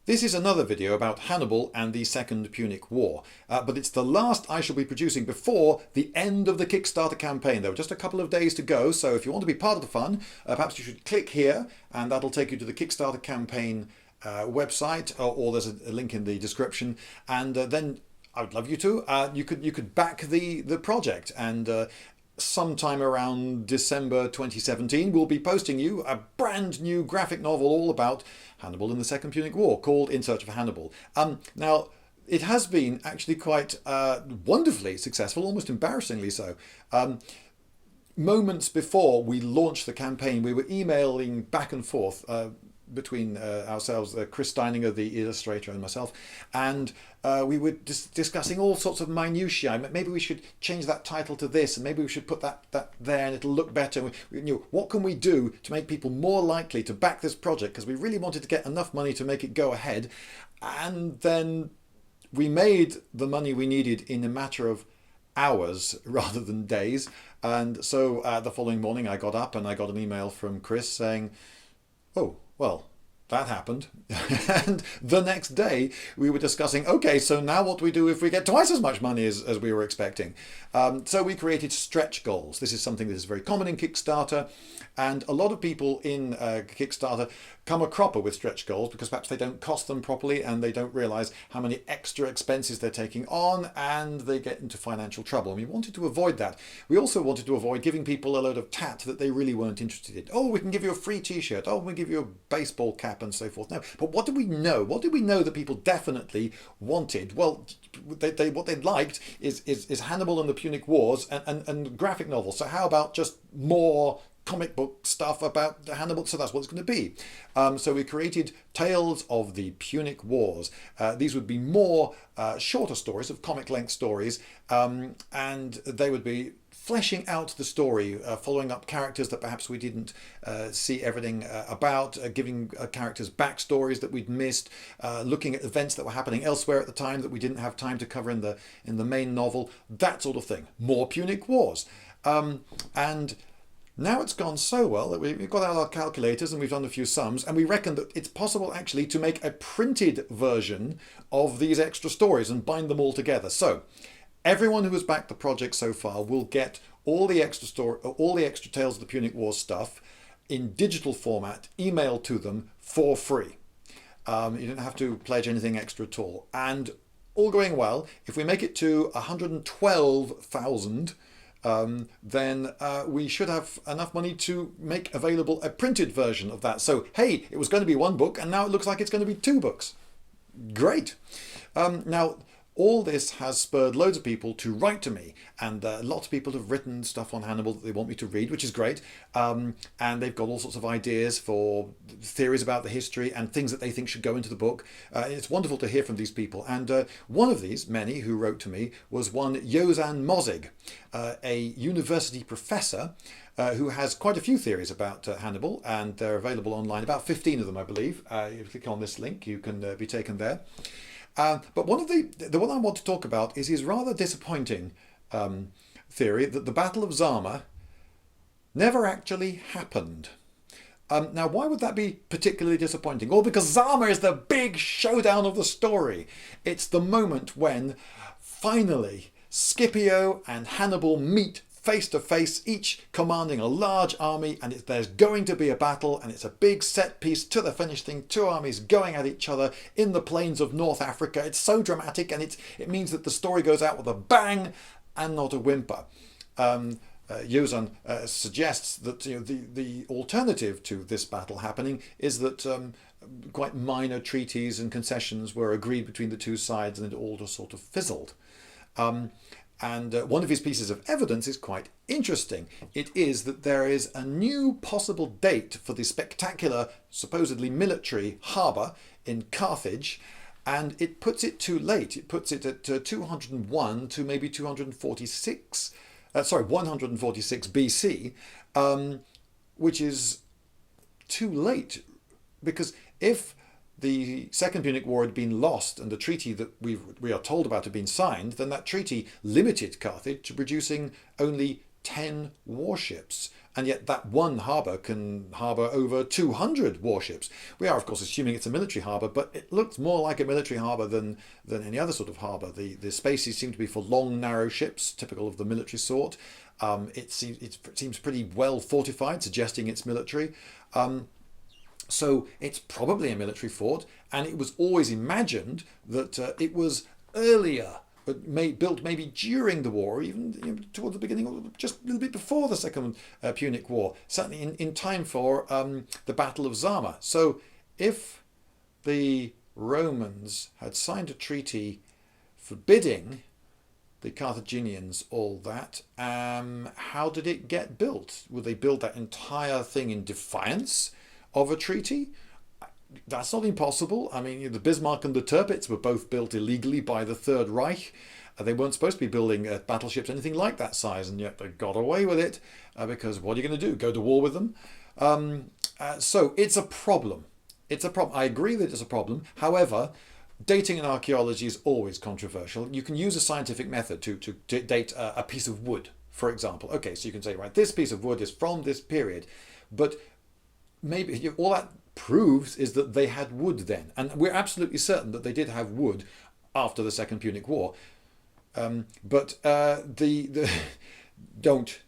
This is another video about Hannibal and the Second Punic War, but it's the last I shall be producing before the end of the Kickstarter campaign. There are just a couple of days to go, so if you want to be part of the fun, perhaps you should click here and that'll take you to the Kickstarter campaign website, or there's a link in the description, and then I would love you to. You could back the project, and sometime around December 2017, we'll be posting you a brand new graphic novel all about Hannibal in the Second Punic War called In Search of Hannibal. Now, it has been actually quite wonderfully successful, almost embarrassingly so. Moments before we launched the campaign, we were emailing back and forth between ourselves, Chris Steininger, the illustrator, and myself, and we were discussing all sorts of minutiae. Maybe we should change that title to this, and maybe we should put that there, and it'll look better. What can we do to make people more likely to back this project? Because we really wanted to get enough money to make it go ahead, and then we made the money we needed in a matter of hours rather than days. And so the following morning, I got up and I got an email from Chris saying, "Oh, well, that happened." And the next day we were discussing, okay, so now what do we do if we get twice as much money as we were expecting? So we created stretch goals. This is something that is very common in Kickstarter, and a lot of people in Kickstarter come a cropper with stretch goals because perhaps they don't cost them properly and they don't realize how many extra expenses they're taking on, and they get into financial trouble. And we wanted to avoid that. We also wanted to avoid giving people a load of tat that they really weren't interested in. Oh, we can give you a free t-shirt. Oh, we give you a baseball cap and so forth. No, but what did we know? What did we know that people definitely wanted? Well, what they liked is Hannibal and the Punic Wars and graphic novels. So how about just more comic book stuff about Hannibal? So that's what it's going to be. So we created Tales of the Punic Wars. These would be more shorter stories, of comic length stories, and they would be fleshing out the story, following up characters that perhaps we didn't see everything about, giving characters backstories that we'd missed, looking at events that were happening elsewhere at the time that we didn't have time to cover in the main novel, that sort of thing. More Punic Wars. And now it's gone so well that we've got out our calculators and we've done a few sums, and we reckon that it's possible actually to make a printed version of these extra stories and bind them all together. So everyone who has backed the project so far will get all the extra Tales of the Punic War stuff in digital format emailed to them for free. You don't have to pledge anything extra at all. And all going well, if we make it to 112,000, then we should have enough money to make available a printed version of that. So, hey, it was going to be one book and now it looks like it's going to be two books. Great. Now, all this has spurred loads of people to write to me, and lots of people have written stuff on Hannibal that they want me to read, which is great. And they've got all sorts of ideas for theories about the history and things that they think should go into the book. It's wonderful to hear from these people. And one of these, many who wrote to me, was one Jozan Mozig, a university professor who has quite a few theories about Hannibal, and they're available online, about 15 of them, I believe. If you click on this link, you can be taken there. But one of the one I want to talk about is his rather disappointing theory that the Battle of Zama never actually happened. Now, why would that be particularly disappointing? Well, because Zama is the big showdown of the story. It's the moment when finally Scipio and Hannibal meet face to face, each commanding a large army, and there's going to be a battle, and it's a big set piece to the finish thing, two armies going at each other in the plains of North Africa. It's so dramatic, and it means that the story goes out with a bang and not a whimper. Jozan suggests that the alternative to this battle happening is that quite minor treaties and concessions were agreed between the two sides, and it all just sort of fizzled. And one of his pieces of evidence is quite interesting. It is that there is a new possible date for the spectacular, supposedly military harbour in Carthage, and it puts it too late. It puts it at 201 to maybe 146 BC, which is too late, because if the Second Punic War had been lost and the treaty that we are told about had been signed, then that treaty limited Carthage to producing only 10 warships. and yet that one harbour can harbour over 200 warships. We are, of course, assuming it's a military harbour, but it looks more like a military harbour than any other sort of harbour. The spaces seem to be for long, narrow ships, typical of the military sort. It seems pretty well fortified, suggesting it's military. So it's probably a military fort, and it was always imagined that it was earlier, built maybe during the war, or even toward the beginning, or just a little bit before the Second Punic War, certainly in time for the Battle of Zama. So if the Romans had signed a treaty forbidding the Carthaginians all that, how did it get built? Would they build that entire thing in defiance of a treaty? That's not impossible. I mean, the Bismarck and the Tirpitz were both built illegally by the Third Reich. They weren't supposed to be building battleships anything like that size, and yet they got away with it because what are you going to do? Go to war with them? So it's a problem. It's a problem. I agree that it's a problem. However, dating in archaeology is always controversial. You can use a scientific method to date a piece of wood, for example. Okay, so you can say, right, this piece of wood is from this period, but maybe all that proves is that they had wood then, and we're absolutely certain that they did have wood after the Second Punic War. But the don't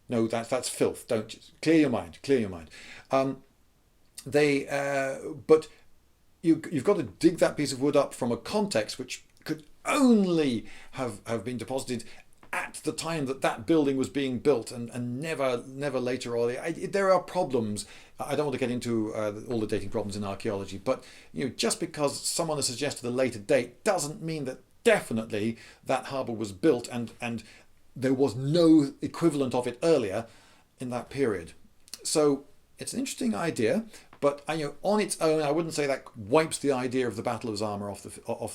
no, that's filth. Don't, clear your mind. But you've got to dig that piece of wood up from a context which could only have been deposited at the time that building was being built, and never later on. There are problems. I don't want to get into all the dating problems in archaeology, but just because someone has suggested a later date doesn't mean that definitely that harbour was built and there was no equivalent of it earlier in that period. So it's an interesting idea, but on its own, I wouldn't say that wipes the idea of the Battle of Zama off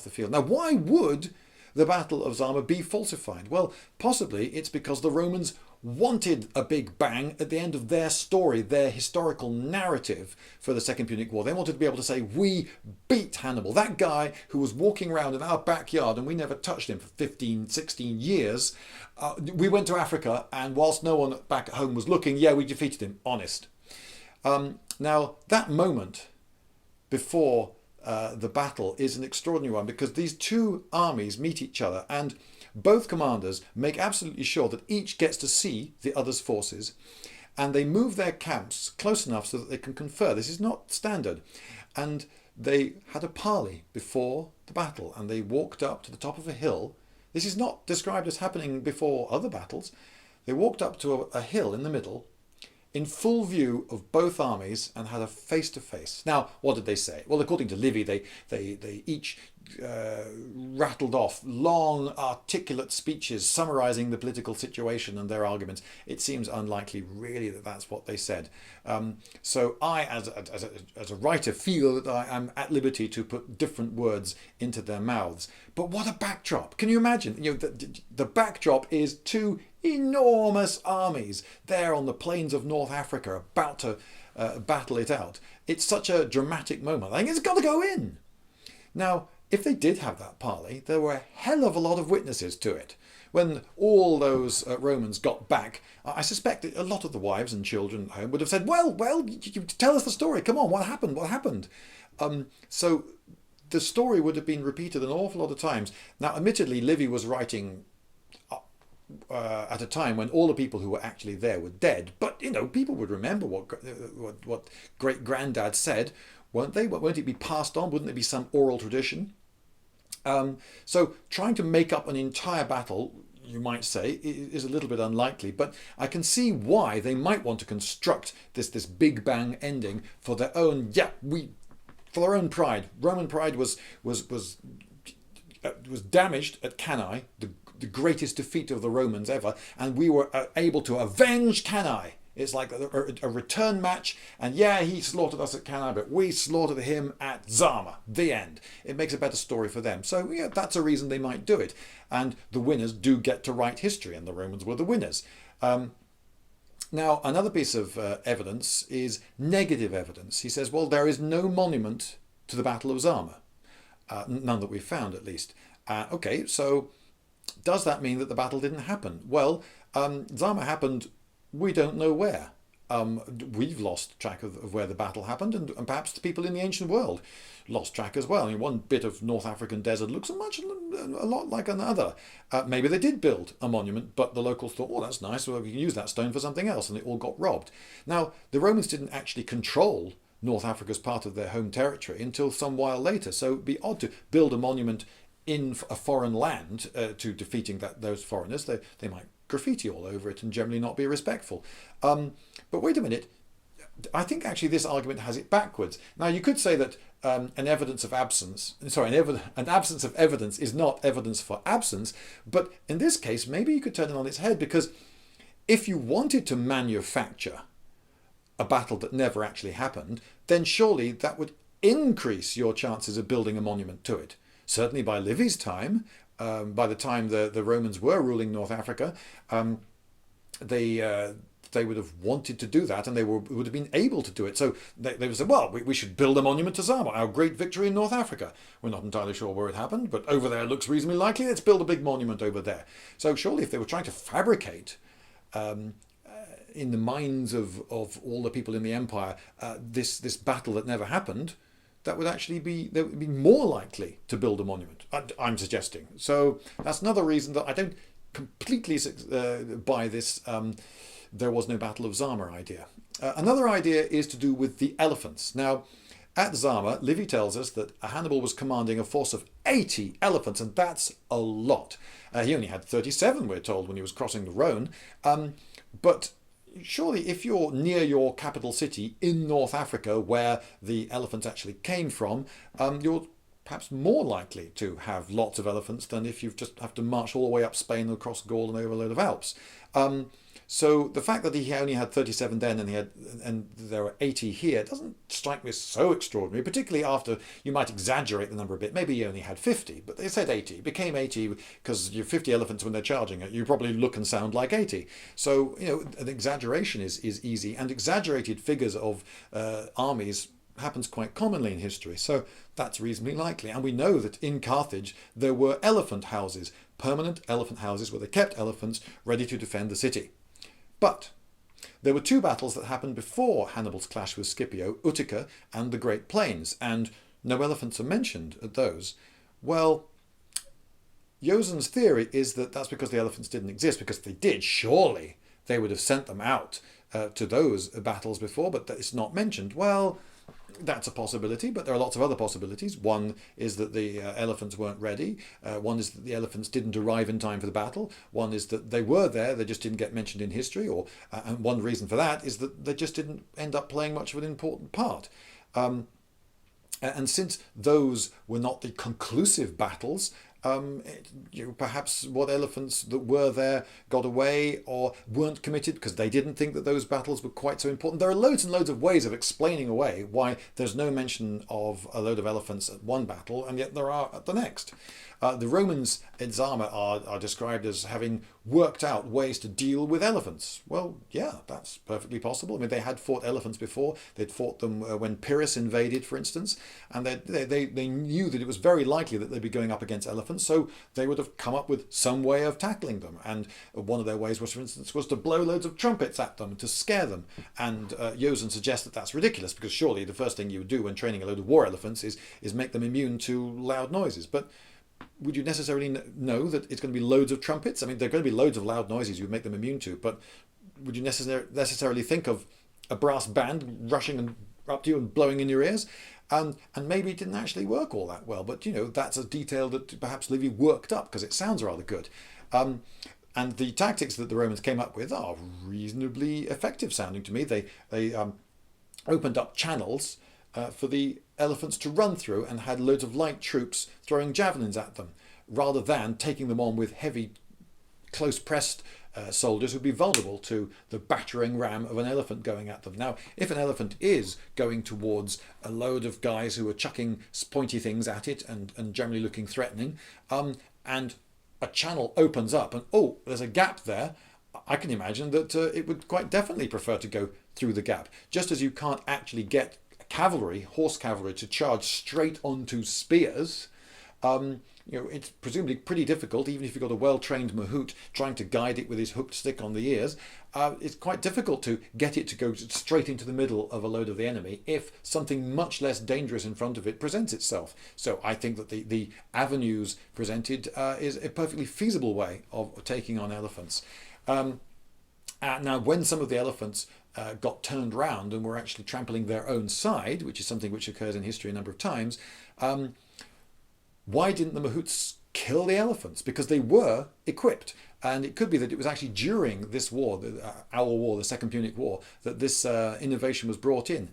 the field. Now, why would the Battle of Zama be falsified? Well, possibly it's because the Romans wanted a big bang at the end of their story, their historical narrative for the Second Punic War. They wanted to be able to say, we beat Hannibal, that guy who was walking around in our backyard and we never touched him for 15, 16 years. We went to Africa, and whilst no one back at home was looking, yeah, we defeated him, honest. Now, that moment before the battle is an extraordinary one, because these two armies meet each other, and both commanders make absolutely sure that each gets to see the other's forces, and they move their camps close enough so that they can confer. This is not standard. And they had a parley before the battle, and they walked up to the top of a hill. This is not described as happening before other battles. They walked up to a hill in the middle, in full view of both armies, and had a face-to-face. Now, what did they say? Well, according to Livy, they each rattled off long, articulate speeches summarising the political situation and their arguments. It seems unlikely, really, that that's what they said. So I, as a writer, feel that I am at liberty to put different words into their mouths. But what a backdrop! Can you imagine? The backdrop is two enormous armies there on the plains of North Africa, about to battle it out. It's such a dramatic moment. I think it's got to go in. Now, if they did have that parley, there were a hell of a lot of witnesses to it. When all those Romans got back, I suspect that a lot of the wives and children at home would have said, well, you tell us the story. Come on, what happened? So the story would have been repeated an awful lot of times. Now, admittedly, Livy was writing at a time when all the people who were actually there were dead, but people would remember what great granddad said, won't they? Won't it be passed on? Wouldn't it be some oral tradition? So trying to make up an entire battle, you might say, is a little bit unlikely, but I can see why they might want to construct this big bang ending for their own for their own pride. Roman pride was damaged at Cannae, the greatest defeat of the Romans ever, and we were able to avenge Cannae. It's like a return match, and he slaughtered us at Cannae, but we slaughtered him at Zama. The end. It makes a better story for them. So that's a reason they might do it. And the winners do get to write history, and the Romans were the winners. Now, another piece of evidence is negative evidence. He says, well, there is no monument to the Battle of Zama. None that we've found, at least. Okay, so does that mean that the battle didn't happen? Well, Zama happened we don't know where. We've lost track of where the battle happened, and perhaps the people in the ancient world lost track as well. I mean, one bit of North African desert looks a lot like another. Maybe they did build a monument, but the locals thought, oh, that's nice, well, we can use that stone for something else, and it all got robbed. Now, the Romans didn't actually control North Africa as part of their home territory until some while later, so it'd be odd to build a monument in a foreign land to defeating those foreigners. They might graffiti all over it and generally not be respectful. But wait a minute, I think actually this argument has it backwards. Now you could say that an absence of evidence is not evidence for absence, but in this case maybe you could turn it on its head, because if you wanted to manufacture a battle that never actually happened, then surely that would increase your chances of building a monument to it. Certainly by Livy's time, by the time the Romans were ruling North Africa, they would have wanted to do that, and they would have been able to do it. So they would say, well, we should build a monument to Zama, our great victory in North Africa. We're not entirely sure where it happened, but over there it looks reasonably likely. Let's build a big monument over there. So surely if they were trying to fabricate in the minds of all the people in the empire this battle that never happened, they would be more likely to build a monument, I'm suggesting. So that's another reason that I don't completely buy this there was no Battle of Zama idea. Another idea is to do with the elephants. Now, at Zama, Livy tells us that Hannibal was commanding a force of 80 elephants, and that's a lot. He only had 37, we're told, when he was crossing the Rhone. But surely if you're near your capital city in North Africa, where the elephants actually came from, you're perhaps more likely to have lots of elephants than if you just have to march all the way up Spain and across Gaul and over a load of Alps. So the fact that he only had 37 then and there were 80 here doesn't strike me as so extraordinary, particularly after you might exaggerate the number a bit. Maybe he only had 50, but they said 80. It became 80 because you're 50 elephants when they're charging it. You probably look and sound like 80. So, an exaggeration is easy, and exaggerated figures of armies happens quite commonly in history. So that's reasonably likely. And we know that in Carthage there were elephant houses, permanent elephant houses where they kept elephants ready to defend the city. But there were two battles that happened before Hannibal's clash with Scipio, Utica and the Great Plains, and no elephants are mentioned at those. Well, Yosen's theory is that that's because the elephants didn't exist, because if they did, surely they would have sent them out to those battles before, but it's not mentioned. Well, that's a possibility, but there are lots of other possibilities. One is that the elephants weren't ready. One is that the elephants didn't arrive in time for the battle. One is that they were there, they just didn't get mentioned in history. And one reason for that is that they just didn't end up playing much of an important part. And since those were not the conclusive battles, perhaps what elephants that were there got away or weren't committed because they didn't think that those battles were quite so important. There are loads and loads of ways of explaining away why there's no mention of a load of elephants at one battle and yet there are at the next. The Romans in Zama are described as having worked out ways to deal with elephants. Well, yeah, that's perfectly possible. I mean, they had fought elephants before. They'd fought them when Pyrrhus invaded, for instance, and they knew that it was very likely that they'd be going up against elephants, so they would have come up with some way of tackling them. And one of their ways was, for instance, was to blow loads of trumpets at them to scare them. And Yosen suggests that that's ridiculous, because surely the first thing you would do when training a load of war elephants is make them immune to loud noises. But would you necessarily know that it's going to be loads of trumpets? I mean, there are going to be loads of loud noises you would make them immune to, but would you necessarily think of a brass band rushing up to you and blowing in your ears? And maybe it didn't actually work all that well, but that's a detail that perhaps Livy worked up because it sounds rather good. And the tactics that the Romans came up with are reasonably effective sounding to me. They opened up channels for the elephants to run through and had loads of light troops throwing javelins at them, rather than taking them on with heavy, close-pressed soldiers who'd be vulnerable to the battering ram of an elephant going at them. Now, if an elephant is going towards a load of guys who are chucking pointy things at it and generally looking threatening, and a channel opens up and, oh, there's a gap there, I can imagine that it would quite definitely prefer to go through the gap. Just as you can't actually get cavalry, horse cavalry, to charge straight onto spears, it's presumably pretty difficult, even if you've got a well-trained mahout trying to guide it with his hooked stick on the ears. It's quite difficult to get it to go straight into the middle of a load of the enemy if something much less dangerous in front of it presents itself. So I think that the avenues presented is a perfectly feasible way of taking on elephants. Now, when some of the elephants got turned round and were actually trampling their own side, which is something which occurs in history a number of times, why didn't the mahouts kill the elephants? Because they were equipped. And it could be that it was actually during this war, our war, the Second Punic War, that this innovation was brought in.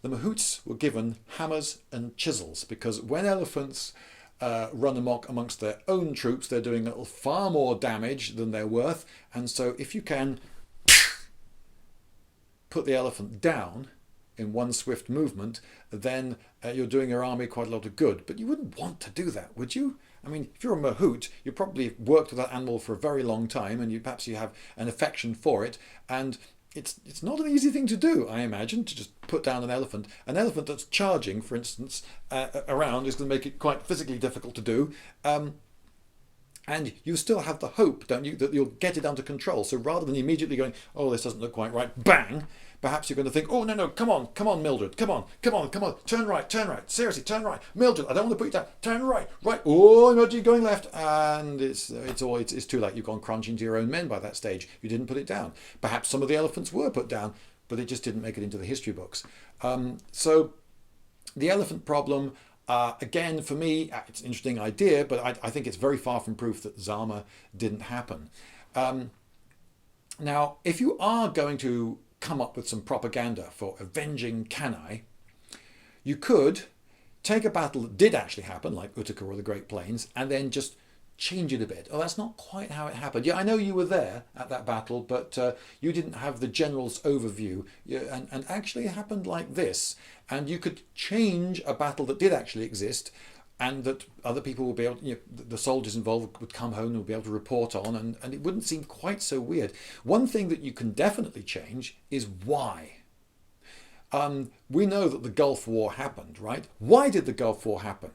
The mahouts were given hammers and chisels, because when elephants run amok amongst their own troops, they're doing far more damage than they're worth. And so if you can put the elephant down in one swift movement, then you're doing your army quite a lot of good. But you wouldn't want to do that, would you? I mean, if you're a mahout, you probably worked with that animal for a very long time, and perhaps you have an affection for it, and it's not an easy thing to do, I imagine, to just put down an elephant. An elephant that's charging, for instance, around is going to make it quite physically difficult to do. And you still have the hope, don't you, that you'll get it under control. So rather than immediately going, oh, this doesn't look quite right, bang, perhaps you're going to think, oh, no, come on, Mildred, come on, turn right, seriously, turn right, Mildred, I don't want to put you down, turn right, oh, Mildred, you're going left, and it's too late. You've gone crunching to your own men by that stage. You didn't put it down. Perhaps some of the elephants were put down, but it just didn't make it into the history books. So the elephant problem, again, for me, it's an interesting idea, but I think it's very far from proof that Zama didn't happen. Now, if you are going to come up with some propaganda for avenging Cannae, you could take a battle that did actually happen, like Utica or the Great Plains, and then just change it a bit. Oh, that's not quite how it happened. Yeah, I know you were there at that battle, but you didn't have the general's overview. And actually it happened like this. And you could change a battle that did actually exist, and that other people would be able, the soldiers involved would come home and would be able to report on, and it wouldn't seem quite so weird. One thing that you can definitely change is why. We know that the Gulf War happened, right? Why did the Gulf War happen?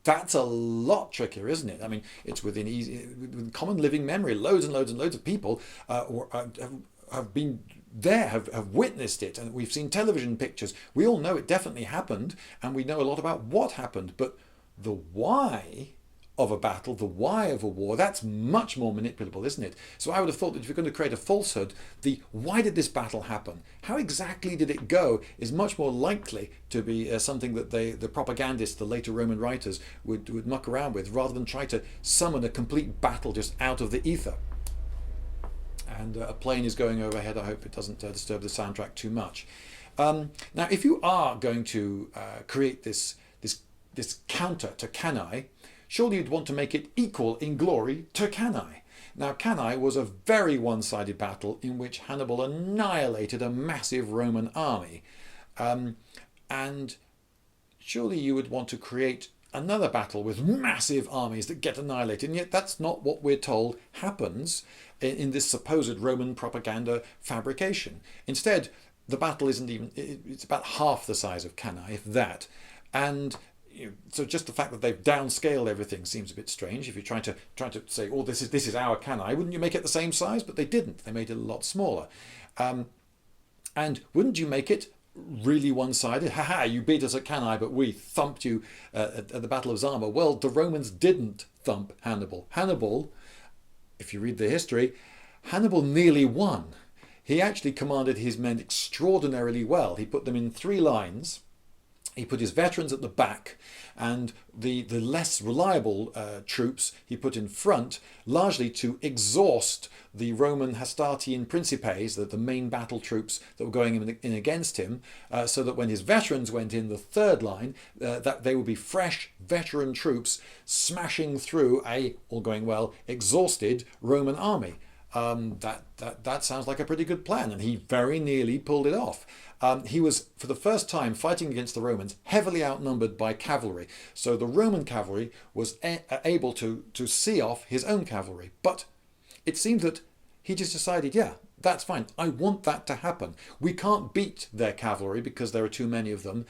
That's a lot trickier, isn't it? I mean, it's within common living memory. Loads and loads and loads of people have been there, have witnessed it, and we've seen television pictures. We all know it definitely happened, and we know a lot about what happened, but the why of a battle, the why of a war, that's much more manipulable, isn't it? So I would have thought that if you're going to create a falsehood, the why did this battle happen? How exactly did it go is much more likely to be something that the propagandists, the later Roman writers, would muck around with, rather than try to summon a complete battle just out of the ether. And a plane is going overhead. I hope it doesn't disturb the soundtrack too much. Now, if you are going to create this counter to Cannae, surely you'd want to make it equal in glory to Cannae. Now, Cannae was a very one-sided battle in which Hannibal annihilated a massive Roman army. And surely you would want to create another battle with massive armies that get annihilated, and yet that's not what we're told happens in this supposed Roman propaganda fabrication. Instead, the battle isn't even, it's about half the size of Cannae, if that. And so just the fact that they've downscaled everything seems a bit strange. If you're trying to say, oh, this is our Cannae, wouldn't you make it the same size? But they didn't. They made it a lot smaller. And wouldn't you make it really one-sided? You beat us at Cannae, but we thumped you at the Battle of Zama. Well, the Romans didn't thump Hannibal. Hannibal, if you read the history, Hannibal nearly won. He actually commanded his men extraordinarily well. He put them in 3 lines. He put his veterans at the back, and the less reliable troops he put in front, largely to exhaust the Roman Hastatian Principes, the main battle troops that were going in against him, so that when his veterans went in the 3rd line, that they would be fresh veteran troops smashing through all going well, exhausted Roman army. That sounds like a pretty good plan, and he very nearly pulled it off. He was, for the first time, fighting against the Romans, heavily outnumbered by cavalry. So the Roman cavalry was able to see off his own cavalry. But it seemed that he just decided, yeah, that's fine. I want that to happen. We can't beat their cavalry because there are too many of them.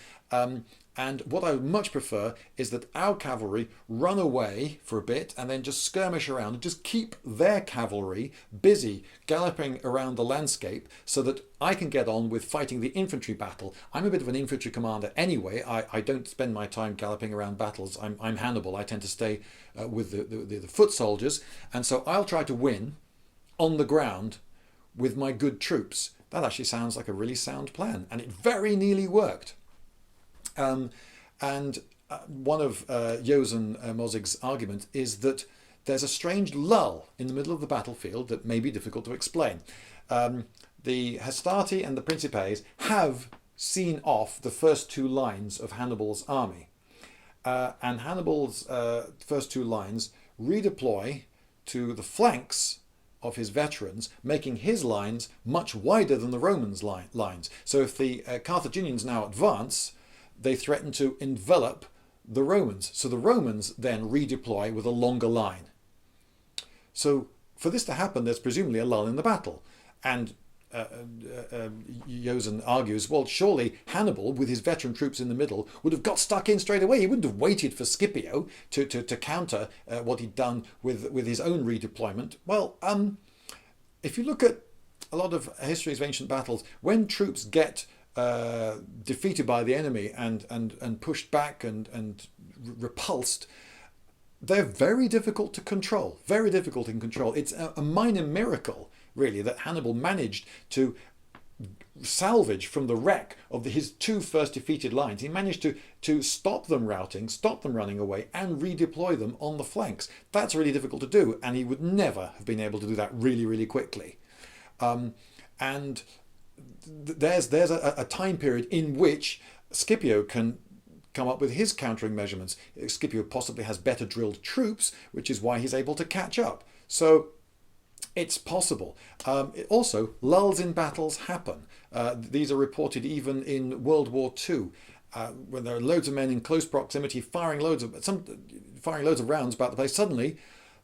And what I would much prefer is that our cavalry run away for a bit and then just skirmish around and just keep their cavalry busy galloping around the landscape so that I can get on with fighting the infantry battle. I'm a bit of an infantry commander anyway. I don't spend my time galloping around battles. I'm Hannibal. I tend to stay with the foot soldiers. And so I'll try to win on the ground with my good troops. That actually sounds like a really sound plan. And it very nearly worked. One of Jozen Mozig's argument is that there's a strange lull in the middle of the battlefield that may be difficult to explain. The Hastati and the Principes have seen off the first two lines of Hannibal's army. And Hannibal's first two lines redeploy to the flanks of his veterans, making his lines much wider than the Romans' lines. So if the Carthaginians now advance, they threaten to envelop the Romans. So the Romans then redeploy with a longer line. So for this to happen, there's presumably a lull in the battle. And Jozen argues, well, surely Hannibal, with his veteran troops in the middle, would have got stuck in straight away. He wouldn't have waited for Scipio to counter what he'd done with his own redeployment. Well, if you look at a lot of histories of ancient battles, when troops get defeated by the enemy and pushed back and repulsed, they're very difficult to control. Very difficult in control. It's a minor miracle, really, that Hannibal managed to salvage from the wreck of his two first defeated lines. He managed to stop them routing, stop them running away, and redeploy them on the flanks. That's really difficult to do, and he would never have been able to do that really, really quickly. And there's a time period in which Scipio can come up with his countering measurements. Scipio possibly has better drilled troops, which is why he's able to catch up. So it's possible. Also, lulls in battles happen. These are reported even in World War II, when there are loads of men in close proximity firing loads of rounds about the place. Suddenly,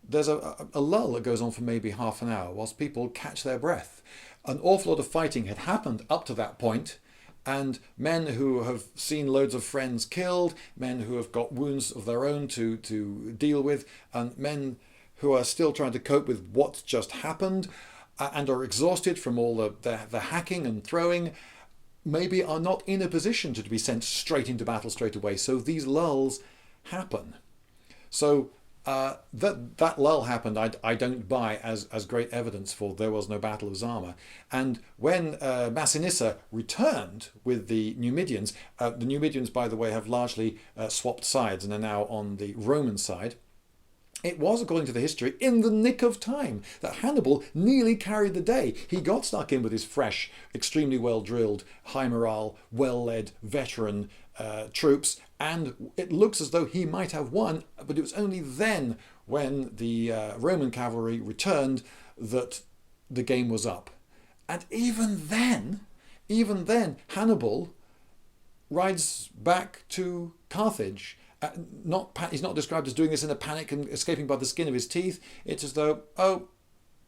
there's a lull that goes on for maybe half an hour whilst people catch their breath. An awful lot of fighting had happened up to that point, and men who have seen loads of friends killed, men who have got wounds of their own to deal with, and men who are still trying to cope with what's just happened and are exhausted from all the hacking and throwing, maybe are not in a position to be sent straight into battle straight away. So these lulls happen. So that lull happened, I don't buy as great evidence for there was no Battle of Zama. And when Massinissa returned with the Numidians, by the way, have largely swapped sides and are now on the Roman side. It was, according to the history, in the nick of time that Hannibal nearly carried the day. He got stuck in with his fresh, extremely well-drilled, high morale, well-led veteran troops, and it looks as though he might have won, but it was only then, when the Roman cavalry returned, that the game was up. And even then, Hannibal rides back to Carthage. He's not described as doing this in a panic and escaping by the skin of his teeth. It's as though,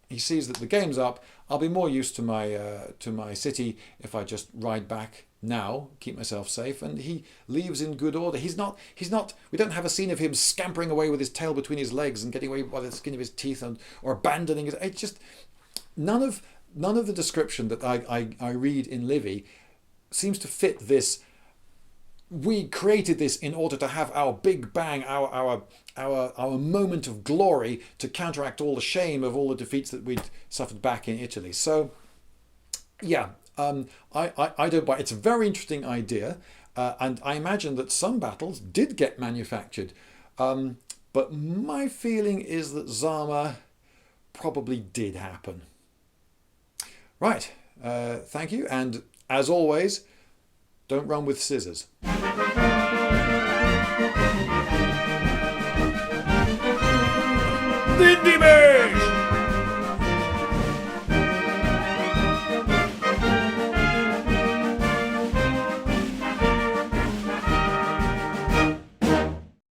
he sees that the game's up. I'll be more used to my city if I just ride back now, keep myself safe. And he leaves in good order. He's not. We don't have a scene of him scampering away with his tail between his legs and getting away by the skin of his teeth or abandoning it. It's just none of the description that I read in Livy seems to fit this. We created this in order to have our big bang, our moment of glory to counteract all the shame of all the defeats that we'd suffered back in Italy. So, yeah, I don't buy it. It's a very interesting idea, and I imagine that some battles did get manufactured, but my feeling is that Zama probably did happen. Right, thank you, and as always, don't run with scissors. Lindybeige!